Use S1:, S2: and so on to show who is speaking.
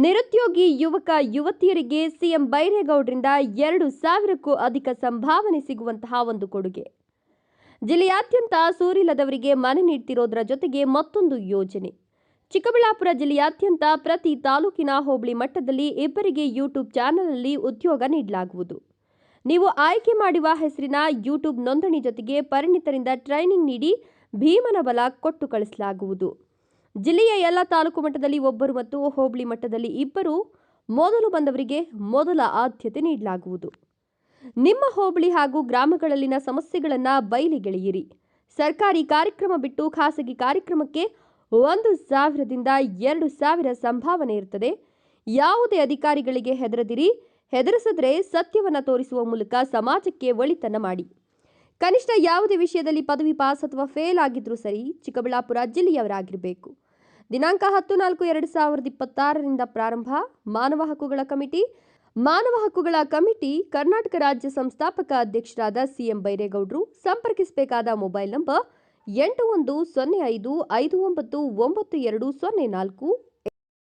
S1: ನಿರುದ್ಯೋಗಿ ಯುವಕ ಯುವತಿಯರಿಗೆ ಸಿಎಂ ಬೈರೇಗೌಡರಿಂದ 2,000ಕ್ಕೂ ಅಧಿಕ ಸಂಭಾವನೆ ಸಿಗುವಂತಹ ಒಂದು ಕೊಡುಗೆ. ಜಿಲ್ಲೆಯಾದ್ಯಂತ ಸೂರಿಲ್ಲದವರಿಗೆ ಮನೆ ನೀಡ್ತಿರೋದರ ಜೊತೆಗೆ ಮತ್ತೊಂದು ಯೋಜನೆ. ಚಿಕ್ಕಬಳ್ಳಾಪುರ ಜಿಲ್ಲೆಯಾದ್ಯಂತ ಪ್ರತಿ ತಾಲೂಕಿನ ಹೋಬಳಿ ಮಟ್ಟದಲ್ಲಿ ಇಬ್ಬರಿಗೆ ಯೂಟ್ಯೂಬ್ ಚಾನೆಲ್ನಲ್ಲಿ ಉದ್ಯೋಗ ನೀಡಲಾಗುವುದು. ನೀವು ಆಯ್ಕೆ ಮಾಡುವ ಹೆಸರಿನ ಯೂಟ್ಯೂಬ್ ನೋಂದಣಿ ಜೊತೆಗೆ ಪರಿಣಿತರಿಂದ ಟ್ರೈನಿಂಗ್ ನೀಡಿ ಭೀಮನ ಬಲ ಕೊಟ್ಟು ಕಳಿಸಲಾಗುವುದು. ಜಿಲ್ಲೆಯ ಎಲ್ಲ ತಾಲೂಕು ಮಟ್ಟದಲ್ಲಿ ಒಬ್ಬರು ಮತ್ತು ಹೋಬಳಿ ಮಟ್ಟದಲ್ಲಿ ಇಬ್ಬರು ಮೊದಲು ಬಂದವರಿಗೆ ಮೊದಲ ಆದ್ಯತೆ ನೀಡಲಾಗುವುದು. ನಿಮ್ಮ ಹೋಬಳಿ ಹಾಗೂ ಗ್ರಾಮಗಳಲ್ಲಿನ ಸಮಸ್ಯೆಗಳನ್ನು ಬಯಲಿಗೆಳೆಯಿರಿ. ಸರ್ಕಾರಿ ಕಾರ್ಯಕ್ರಮ ಬಿಟ್ಟು ಖಾಸಗಿ ಕಾರ್ಯಕ್ರಮಕ್ಕೆ 1,000ದಿಂದ 2,000 ಸಂಭಾವನೆ ಇರುತ್ತದೆ. ಯಾವುದೇ ಅಧಿಕಾರಿಗಳಿಗೆ ಹೆದರದಿರಿ. ಹೆದರಿಸಿದ್ರೆ ಸತ್ಯವನ್ನು ತೋರಿಸುವ ಮೂಲಕ ಸಮಾಜಕ್ಕೆ ಒಳಿತನ್ನ ಮಾಡಿ. ಕನಿಷ್ಠ ಯಾವುದೇ ವಿಷಯದಲ್ಲಿ ಪದವಿ ಪಾಸ್ ಅಥವಾ ಫೇಲ್ ಆಗಿದ್ರೂ ಸರಿ, ಚಿಕ್ಕಬಳ್ಳಾಪುರ ಜಿಲ್ಲೆಯವರಾಗಿರಬೇಕು. ದಿನಾಂಕ 10-4-2026ರಿಂದ ಪ್ರಾರಂಭ. ಮಾನವ ಹಕ್ಕುಗಳ ಕಮಿಟಿ ಕರ್ನಾಟಕ ರಾಜ್ಯ ಸಂಸ್ಥಾಪಕ ಅಧ್ಯಕ್ಷರಾದ ಸಿಎಂ ಬೈರೇಗೌಡರು. ಸಂಪರ್ಕಿಸಬೇಕಾದ ಮೊಬೈಲ್ ನಂಬರ್ 8105599204